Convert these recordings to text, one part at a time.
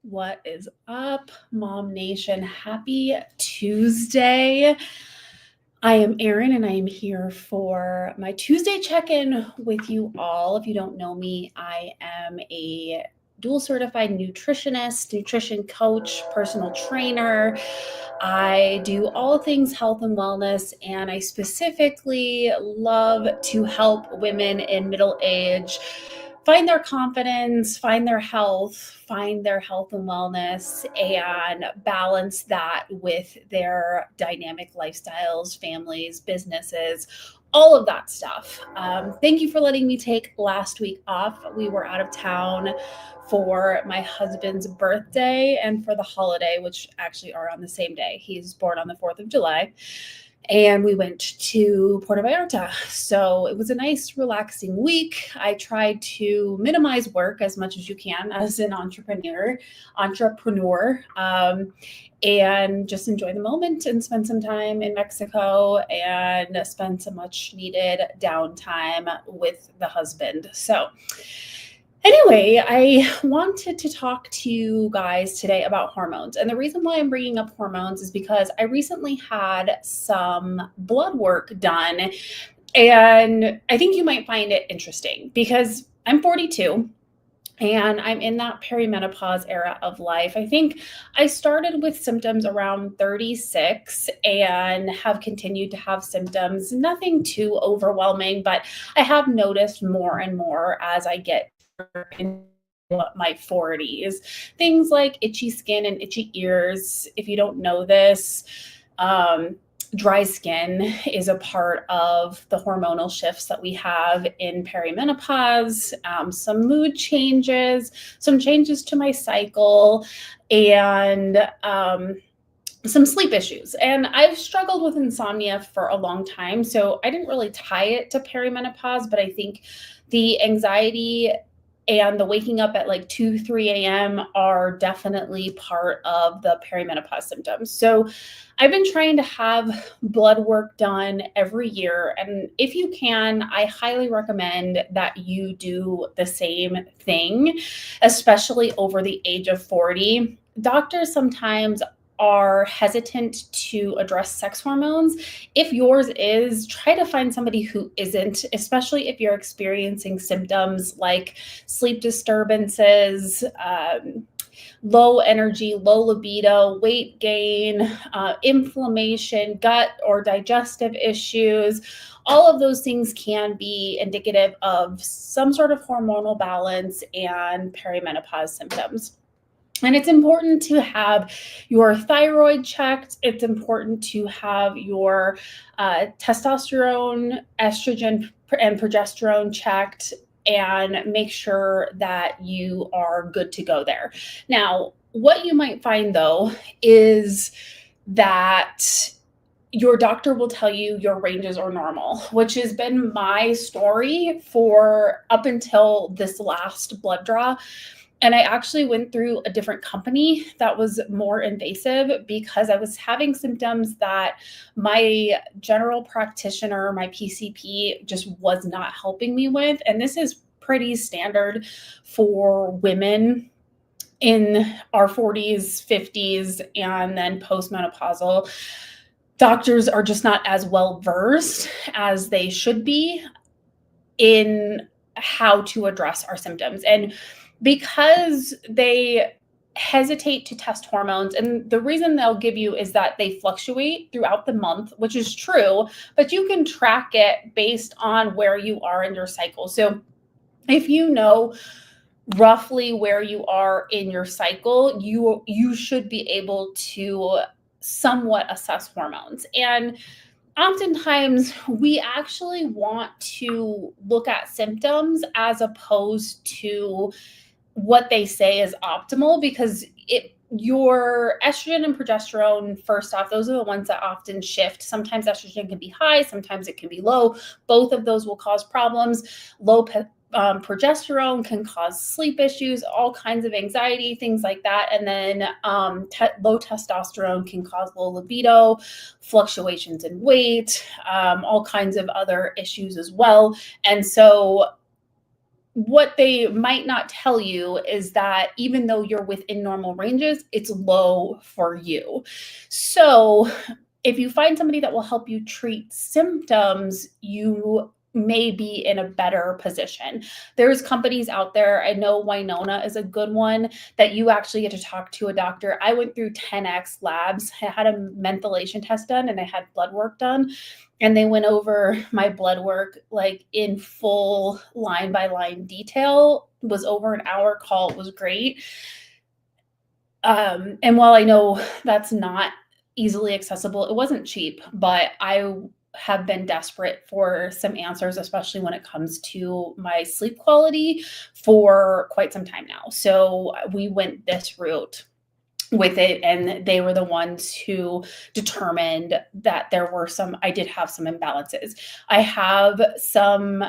What is up, MOMnation? Happy Tuesday. I am Erin, and I am here for my Tuesday check-in with you all. If you don't know me, I am a dual certified nutritionist, nutrition coach, personal trainer. I do all things health and wellness, and I specifically love to help women in middle age find their confidence, find their health and wellness, and balance that with their dynamic lifestyles, families, businesses, all of that stuff. Thank you for letting me take last week off. We were out of town for my husband's birthday and for the holiday, which actually are on the same day. He's born on the 4th of July. And we went to Puerto Vallarta. So it was a nice, relaxing week. I tried to minimize work as much as you can as an entrepreneur, and just enjoy the moment and spend some time in Mexico and spend some much needed downtime with the husband. So anyway, I wanted to talk to you guys today about hormones. And the reason why I'm bringing up hormones is because I recently had some blood work done. And I think you might find it interesting because I'm 42 and I'm in that perimenopause era of life. I think I started with symptoms around 36 and have continued to have symptoms, nothing too overwhelming, but I have noticed more and more as I get in my 40s. Things like itchy skin and itchy ears. If you don't know this, dry skin is a part of the hormonal shifts that we have in perimenopause, some mood changes, some changes to my cycle, and some sleep issues. And I've struggled with insomnia for a long time, so I didn't really tie it to perimenopause, but I think the anxiety and the waking up at like 2, 3 a.m. are definitely part of the perimenopause symptoms. So I've been trying to have blood work done every year. And if you can, I highly recommend that you do the same thing, especially over the age of 40. Doctors sometimes are hesitant to address sex hormones. If yours is, try to find somebody who isn't, especially if you're experiencing symptoms like sleep disturbances, low energy, low libido, weight gain, inflammation, gut or digestive issues. All of those things can be indicative of some sort of hormonal balance and perimenopause symptoms. And it's important to have your thyroid checked. It's important to have your testosterone, estrogen, and progesterone checked, and make sure that you are good to go there. Now, what you might find though is that your doctor will tell you your ranges are normal, which has been my story for up until this last blood draw. And I actually went through a different company that was more invasive because I was having symptoms that my general practitioner, my PCP, just was not helping me with. And this is pretty standard for women in our 40s, 50s, and then postmenopausal. Doctors are just not as well versed as they should be in how to address our symptoms. And because they hesitate to test hormones, and the reason they'll give you is that they fluctuate throughout the month, which is true, but you can track it based on where you are in your cycle. So if you know roughly where you are in your cycle, you should be able to somewhat assess hormones. And oftentimes we actually want to look at symptoms as opposed to what they say is optimal, because your estrogen and progesterone, first off, those are the ones that often shift. Sometimes estrogen can be high, sometimes it can be low. Both of those will cause problems. Low progesterone can cause sleep issues, all kinds of anxiety, things like that. And then low testosterone can cause low libido, fluctuations in weight, all kinds of other issues as well. And so what they might not tell you is that even though you're within normal ranges, it's low for you. So if you find somebody that will help you treat symptoms, you may be in a better position. There's companies out there. I know Winona is a good one that you actually get to talk to a doctor. I went through 10x labs. I had a methylation test done and I had blood work done. And they went over my blood work like in full line by line detail. It was over an hour call. It was great. And while I know that's not easily accessible, it wasn't cheap, but I have been desperate for some answers, especially when it comes to my sleep quality for quite some time now. So we went this route with it, and they were the ones who determined that I did have some imbalances. I have some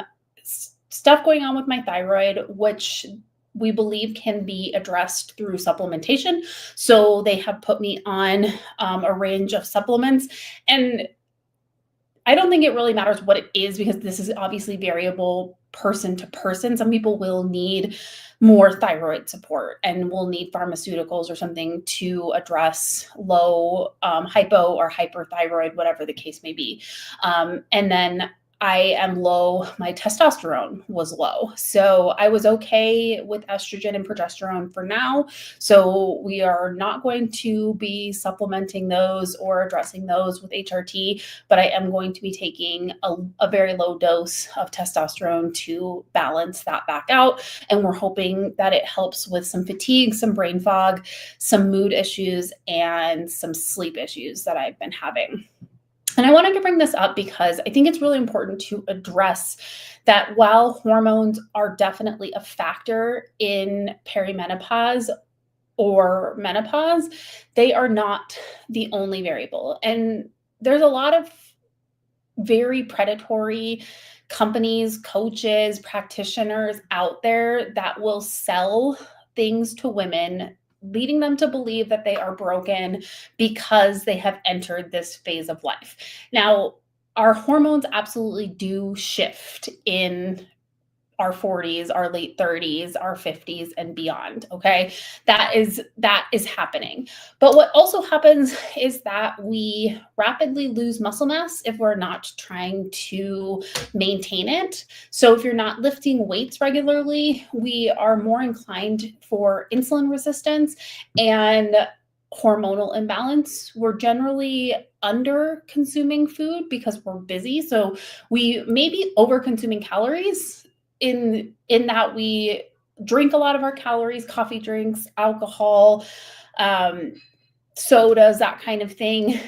stuff going on with my thyroid, which we believe can be addressed through supplementation. So they have put me on a range of supplements, and I don't think it really matters what it is because this is obviously variable person to person. Some people will need more thyroid support and will need pharmaceuticals or something to address low hypo or hyperthyroid, whatever the case may be. And then I am low, my testosterone was low. So I was okay with estrogen and progesterone for now. So we are not going to be supplementing those or addressing those with HRT, but I am going to be taking a very low dose of testosterone to balance that back out. And we're hoping that it helps with some fatigue, some brain fog, some mood issues, and some sleep issues that I've been having. And I wanted to bring this up because I think it's really important to address that while hormones are definitely a factor in perimenopause or menopause, they are not the only variable. And there's a lot of very predatory companies, coaches, practitioners out there that will sell things to women, leading them to believe that they are broken because they have entered this phase of life. Now, our hormones absolutely do shift in our 40s, our late 30s, our 50s and beyond, okay? That is happening. But what also happens is that we rapidly lose muscle mass if we're not trying to maintain it. So if you're not lifting weights regularly, we are more inclined for insulin resistance and hormonal imbalance. We're generally under consuming food because we're busy. So we may be over consuming calories in that we drink a lot of our calories, coffee drinks, alcohol, sodas, that kind of thing,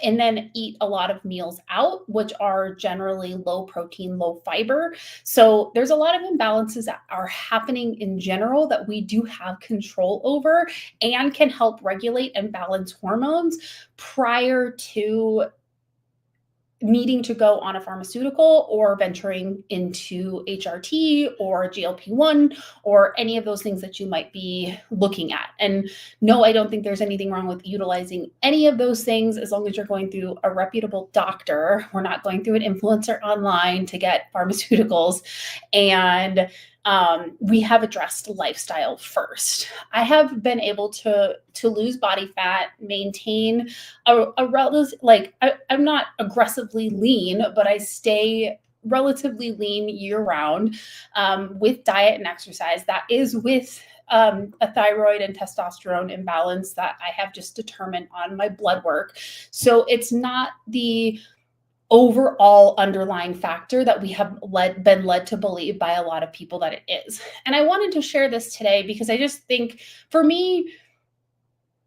and then eat a lot of meals out, which are generally low protein, low fiber. So there's a lot of imbalances that are happening in general that we do have control over and can help regulate and balance hormones prior to needing to go on a pharmaceutical or venturing into HRT or GLP-1 or any of those things that you might be looking at. And no, I don't think there's anything wrong with utilizing any of those things as long as you're going through a reputable doctor. We're not going through an influencer online to get pharmaceuticals. And we have addressed lifestyle first. I have been able to lose body fat, maintain a relative, I'm not aggressively lean, but I stay relatively lean year round with diet and exercise. That is with a thyroid and testosterone imbalance that I have just determined on my blood work. So it's not the overall underlying factor that we have been led to believe by a lot of people that it is. And I wanted to share this today because I just think for me,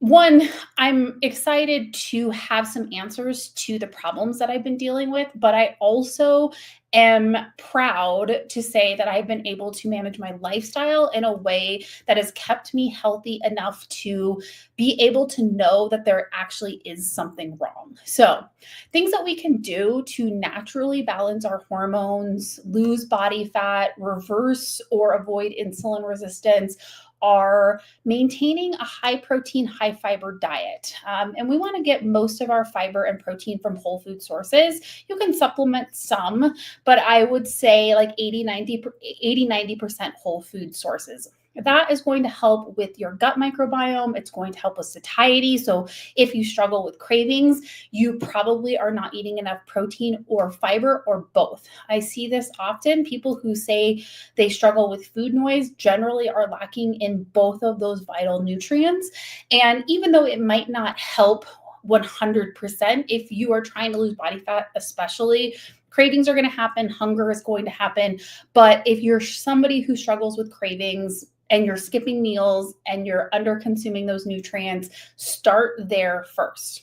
one, I'm excited to have some answers to the problems that I've been dealing with, but I also am proud to say that I've been able to manage my lifestyle in a way that has kept me healthy enough to be able to know that there actually is something wrong. So, things that we can do to naturally balance our hormones, lose body fat, reverse or avoid insulin resistance are maintaining a high protein, high fiber diet. And we want to get most of our fiber and protein from whole food sources. You can supplement some, but I would say like 90% whole food sources. That is going to help with your gut microbiome. It's going to help with satiety. So if you struggle with cravings, you probably are not eating enough protein or fiber or both. I see this often. People who say they struggle with food noise generally are lacking in both of those vital nutrients. And even though it might not help 100%, if you are trying to lose body fat, especially, cravings are going to happen, hunger is going to happen. But if you're somebody who struggles with cravings and you're skipping meals and you're under consuming those nutrients, start there first.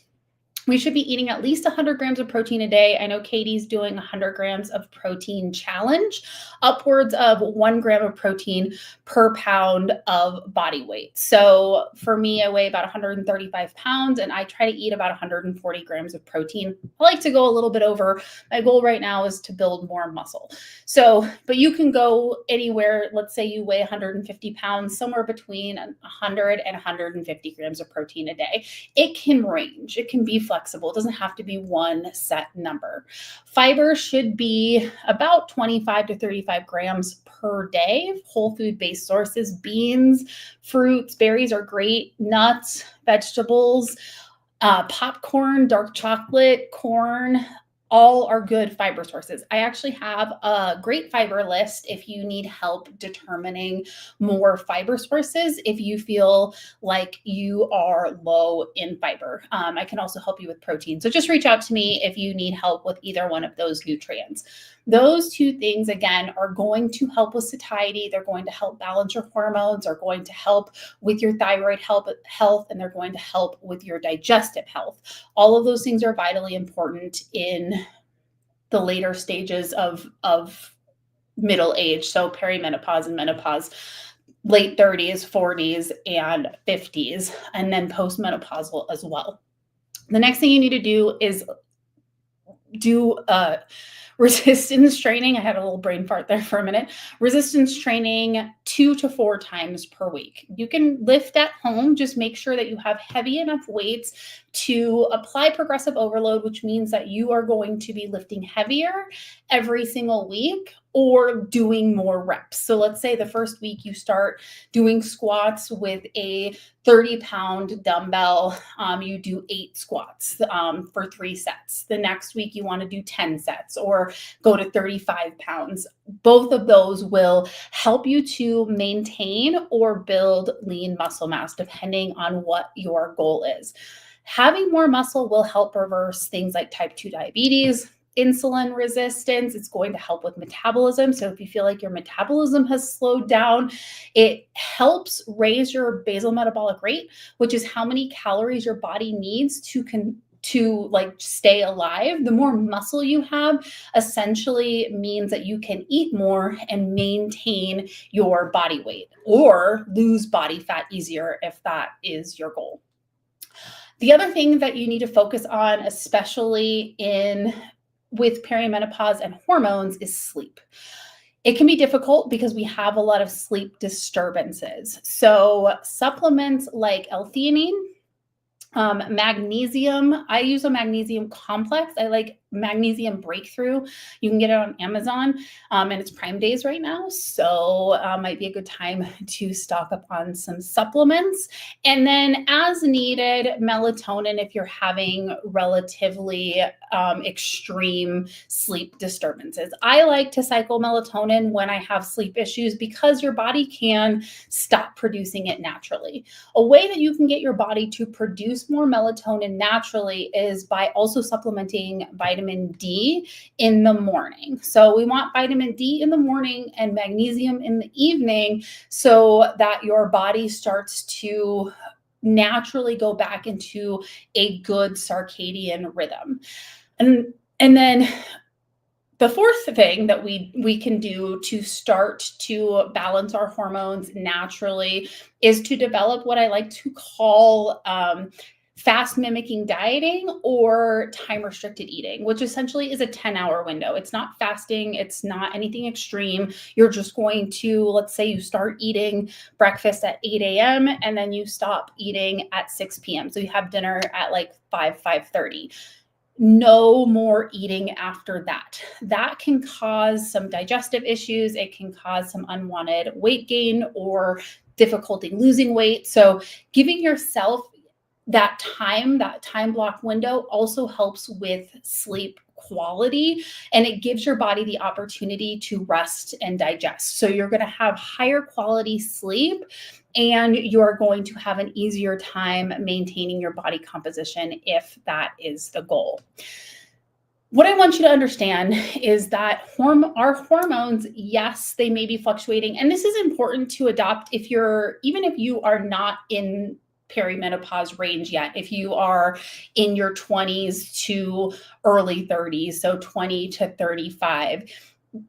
We should be eating at least 100 grams of protein a day. I know Katie's doing 100 grams of protein challenge, upwards of 1 gram of protein per pound of body weight. So for me, I weigh about 135 pounds and I try to eat about 140 grams of protein. I like to go a little bit over. My goal right now is to build more muscle. So, but you can go anywhere. Let's say you weigh 150 pounds, somewhere between 100 and 150 grams of protein a day. It can range. It can be flexible. It doesn't have to be one set number. Fiber should be about 25 to 35 grams per day. Whole food based sources, beans, fruits, berries are great, nuts, vegetables, popcorn, dark chocolate, corn, all are good fiber sources. I actually have a great fiber list if you need help determining more fiber sources, if you feel like you are low in fiber. I can also help you with protein. So just reach out to me if you need help with either one of those nutrients. Those two things, again, are going to help with satiety. They're going to help balance your hormones, are going to help with your thyroid health, and they're going to help with your digestive health. All of those things are vitally important in the later stages of middle age. So perimenopause and menopause, late 30s, 40s, and 50s, and then postmenopausal as well. The next thing you need to do is do resistance training. I had a little brain fart there for a minute. Resistance training 2 to 4 times per week. You can lift at home. Just make sure that you have heavy enough weights to apply progressive overload, which means that you are going to be lifting heavier every single week or doing more reps. So let's say the first week you start doing squats with a 30-pound dumbbell. You do 8 squats for 3 sets. The next week you want to do 10 sets or go to 35 pounds. Both of those will help you to maintain or build lean muscle mass, depending on what your goal is. Having more muscle will help reverse things like type 2 diabetes, insulin resistance. It's going to help with metabolism. So if you feel like your metabolism has slowed down, it helps raise your basal metabolic rate, which is how many calories your body needs to like stay alive. The more muscle you have essentially means that you can eat more and maintain your body weight or lose body fat easier if that is your goal. The other thing that you need to focus on, especially with perimenopause and hormones, is sleep. It can be difficult because we have a lot of sleep disturbances. So supplements like L-theanine, magnesium. I use a magnesium complex. I like Magnesium Breakthrough. You can get it on Amazon, and it's Prime Days right now. So might be a good time to stock up on some supplements. And then as needed, melatonin if you're having relatively extreme sleep disturbances. I like to cycle melatonin when I have sleep issues because your body can stop producing it naturally. A way that you can get your body to produce more melatonin naturally is by also supplementing vitamin D in the morning. So we want vitamin D in the morning and magnesium in the evening so that your body starts to naturally go back into a good circadian rhythm. And then the fourth thing that we can do to start to balance our hormones naturally is to develop what I like to call fast mimicking dieting or time restricted eating, which essentially is a 10-hour window. It's not fasting, it's not anything extreme. You're just going to, let's say you start eating breakfast at 8 a.m. and then you stop eating at 6 p.m. So you have dinner at like 5:30. No more eating after that. That can cause some digestive issues. It can cause some unwanted weight gain or difficulty losing weight. So giving yourself that time block window also helps with sleep quality, and it gives your body the opportunity to rest and digest. So you're going to have higher quality sleep, and you're going to have an easier time maintaining your body composition if that is the goal. What I want you to understand is that our hormones, yes, they may be fluctuating. And this is important to adopt even if you are not in perimenopause range yet, if you are in your 20s to early 30s, so 20 to 35.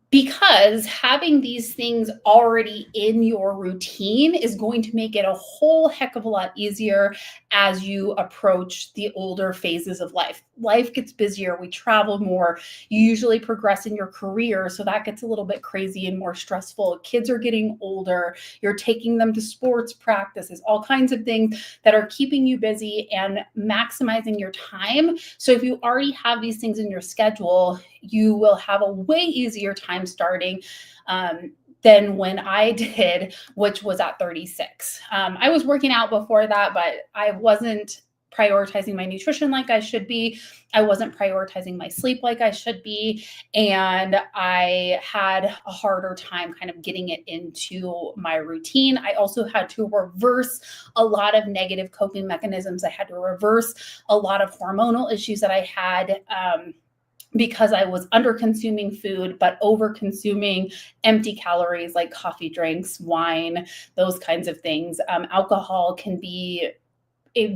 Because having these things already in your routine is going to make it a whole heck of a lot easier as you approach the older phases of life. Life gets busier, we travel more, you usually progress in your career, so that gets a little bit crazy and more stressful. Kids are getting older, you're taking them to sports practices, all kinds of things that are keeping you busy and maximizing your time. So if you already have these things in your schedule, you will have a way easier time starting than when I did, which was at 36. I was working out before that, but I wasn't prioritizing my nutrition like I should be. I wasn't prioritizing my sleep like I should be. And I had a harder time kind of getting it into my routine. I also had to reverse a lot of negative coping mechanisms. I had to reverse a lot of hormonal issues that I had, because I was under consuming food, but over consuming empty calories like coffee drinks, wine, those kinds of things. Alcohol can be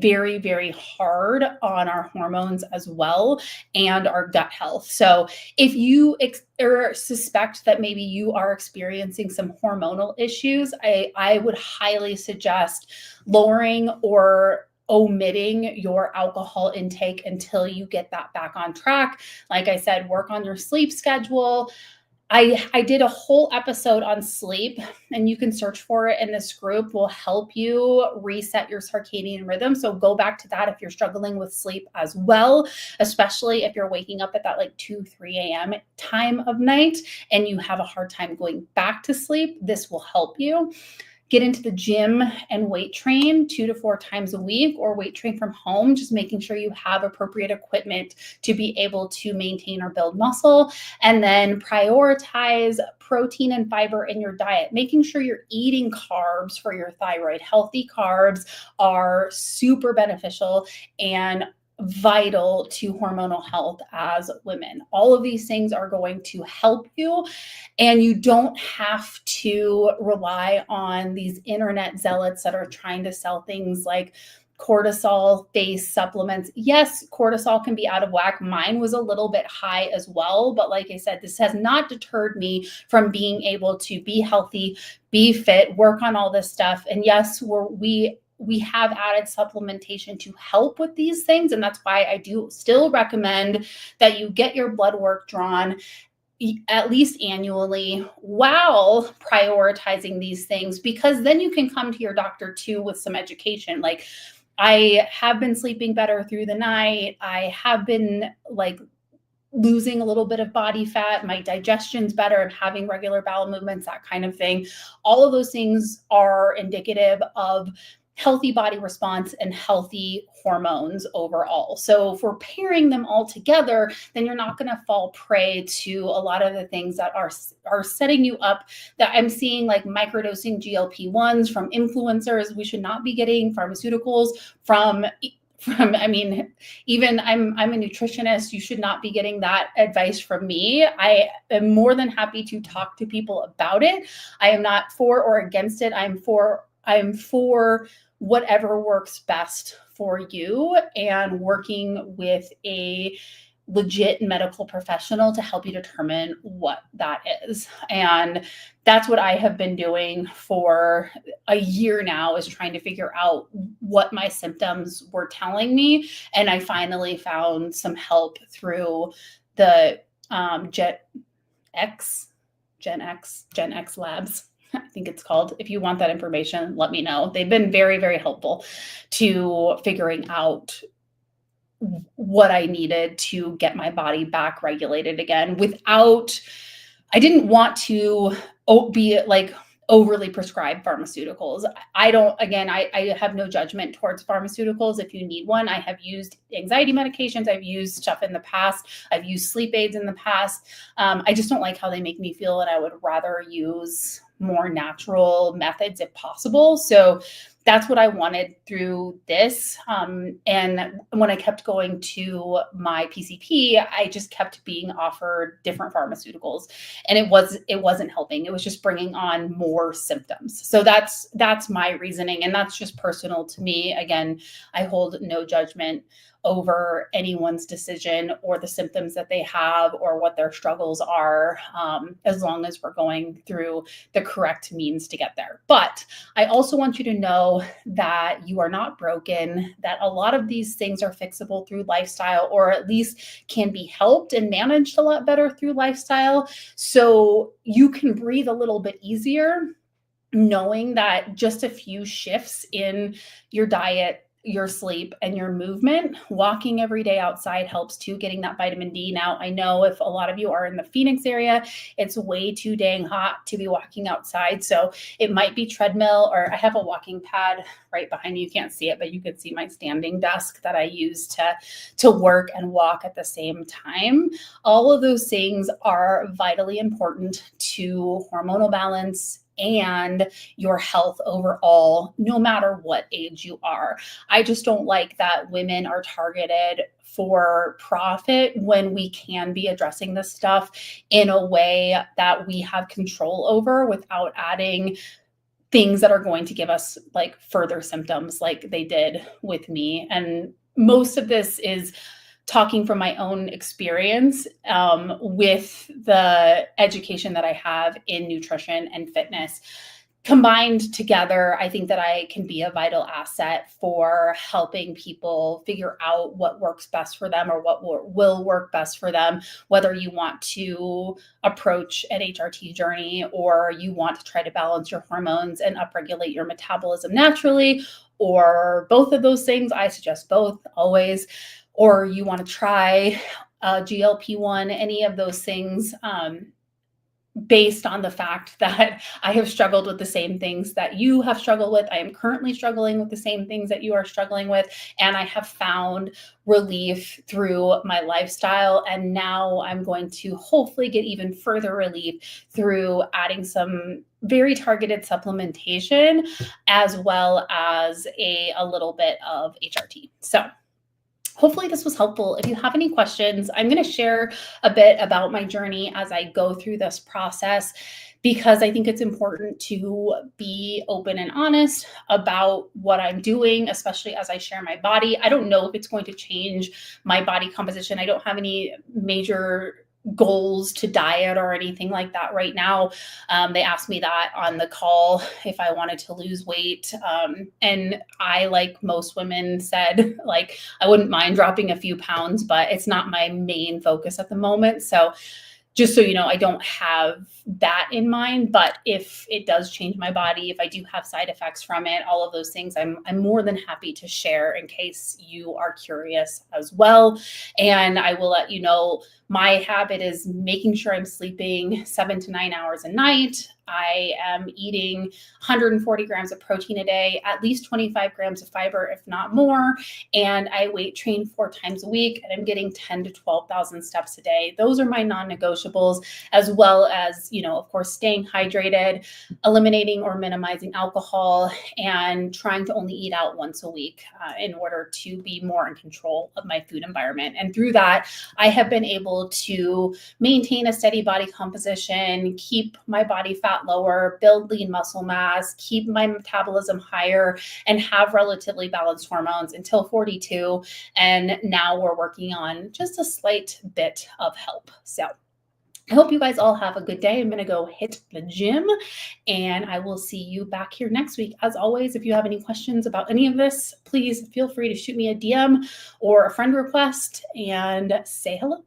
very, very hard on our hormones as well and our gut health. So if you or suspect that maybe you are experiencing some hormonal issues, I would highly suggest lowering or omitting your alcohol intake until you get that back on track. Like I said, work on your sleep schedule. I did a whole episode on sleep, and you can search for it in this group. Will help you reset your circadian rhythm. So go back to that if you're struggling with sleep as well, especially if you're waking up at that like 2, 3 a.m. time of night and you have a hard time going back to sleep. This will help you. Get into the gym and weight train 2 to 4 times a week, or weight train from home, just making sure you have appropriate equipment to be able to maintain or build muscle. And then prioritize protein and fiber in your diet, making sure you're eating carbs for your thyroid. Healthy carbs are super beneficial and vital to hormonal health as women. All of these things are going to help you, and you don't have to rely on these internet zealots that are trying to sell things like cortisol-based supplements. Yes, cortisol can be out of whack. Mine was a little bit high as well, but like I said, this has not deterred me from being able to be healthy, be fit, work on all this stuff. And yes, we have added supplementation to help with these things. And that's why I do still recommend that you get your blood work drawn at least annually while prioritizing these things, because then you can come to your doctor too with some education. Like, I have been sleeping better through the night. I have been like losing a little bit of body fat. My digestion's better. I'm having regular bowel movements, that kind of thing. All of those things are indicative of healthy body response and healthy hormones overall. So if we're pairing them all together, then you're not going to fall prey to a lot of the things that are setting you up, that I'm seeing, like microdosing GLP-1s from influencers. We should not be getting pharmaceuticals from I mean, even I'm a nutritionist. You should not be getting that advice from me. I am more than happy to talk to people about it. I am not for or against it. I'm for whatever works best for you, and working with a legit medical professional to help you determine what that is. And that's what I have been doing for a year now is trying to figure out what my symptoms were telling me. And I finally found some help through the Gen X labs, I think it's called. If you want that information, let me know. They've been very, very helpful to figuring out what I needed to get my body back regulated again without, I didn't want to be like overly prescribed pharmaceuticals. I have no judgment towards pharmaceuticals. If you need one, I have used anxiety medications. I've used stuff in the past. I've used sleep aids in the past. I just don't like how they make me feel, and I would rather use more natural methods if possible. So that's what I wanted through this. And when I kept going to my PCP, I just kept being offered different pharmaceuticals, and it wasn't helping. It was just bringing on more symptoms. So that's my reasoning, and that's just personal to me. Again, I hold no judgment over anyone's decision or the symptoms that they have or what their struggles are, as long as we're going through the correct means to get there. But I also want you to know that you are not broken, that a lot of these things are fixable through lifestyle, or at least can be helped and managed a lot better through lifestyle. So you can breathe a little bit easier, knowing that just a few shifts in your diet, your sleep, and your movement, walking every day outside helps too, getting that vitamin D. Now, I know if a lot of you are in the Phoenix area, it's way too dang hot to be walking outside. So it might be treadmill, or I have a walking pad right behind you. You can't see it, but you can see my standing desk that I use to work and walk at the same time. All of those things are vitally important to hormonal balance and your health overall, no matter what age you are. I just don't like that women are targeted for profit when we can be addressing this stuff in a way that we have control over without adding things that are going to give us like further symptoms like they did with me. And most of this is talking from my own experience with the education that I have in nutrition and fitness. Combined together, I think that I can be a vital asset for helping people figure out what works best for them or what will work best for them, whether you want to approach an HRT journey or you want to try to balance your hormones and upregulate your metabolism naturally, or both of those things. I suggest both always. Or you want to try GLP-1, any of those things, based on the fact that I have struggled with the same things that you have struggled with. I am currently struggling with the same things that you are struggling with, and I have found relief through my lifestyle. And now I'm going to hopefully get even further relief through adding some very targeted supplementation, as well as a little bit of HRT. So hopefully this was helpful. If you have any questions, I'm going to share a bit about my journey as I go through this process, because I think it's important to be open and honest about what I'm doing, especially as I share my body. I don't know if it's going to change my body composition. I don't have any major goals to diet or anything like that right now. They asked me that on the call if I wanted to lose weight. And I, like most women, said, like, I wouldn't mind dropping a few pounds, but it's not my main focus at the moment. So just so you know, I don't have that in mind, but if it does change my body, if I do have side effects from it, all of those things, I'm more than happy to share in case you are curious as well. And I will let you know, my habit is making sure I'm sleeping 7 to 9 hours a night. I am eating 140 grams of protein a day, at least 25 grams of fiber, if not more. And I weight train 4 times a week, and I'm getting 10 to 12,000 steps a day. Those are my non-negotiables, as well as, you know, of course, staying hydrated, eliminating or minimizing alcohol, and trying to only eat out once a week in order to be more in control of my food environment. And through that, I have been able to maintain a steady body composition, keep my body fat lower, build lean muscle mass, keep my metabolism higher, and have relatively balanced hormones until 42. And now we're working on just a slight bit of help. So I hope you guys all have a good day. I'm going to go hit the gym and I will see you back here next week. As always, if you have any questions about any of this, please feel free to shoot me a DM or a friend request and say hello.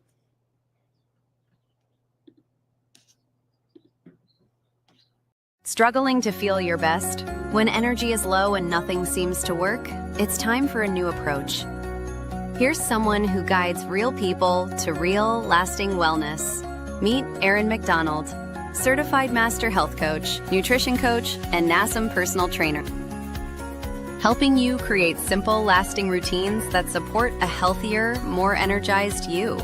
Struggling to feel your best? When energy is low and nothing seems to work, it's time for a new approach. Here's someone who guides real people to real, lasting wellness. Meet Erin McDonald, certified master health coach, nutrition coach, and NASM personal trainer. Helping you create simple, lasting routines that support a healthier, more energized you.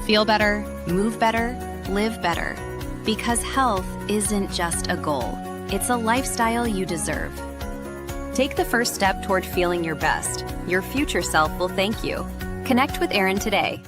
Feel better, move better, live better. Because health isn't just a goal, it's a lifestyle you deserve. Take the first step toward feeling your best. Your future self will thank you. Connect with Erin today.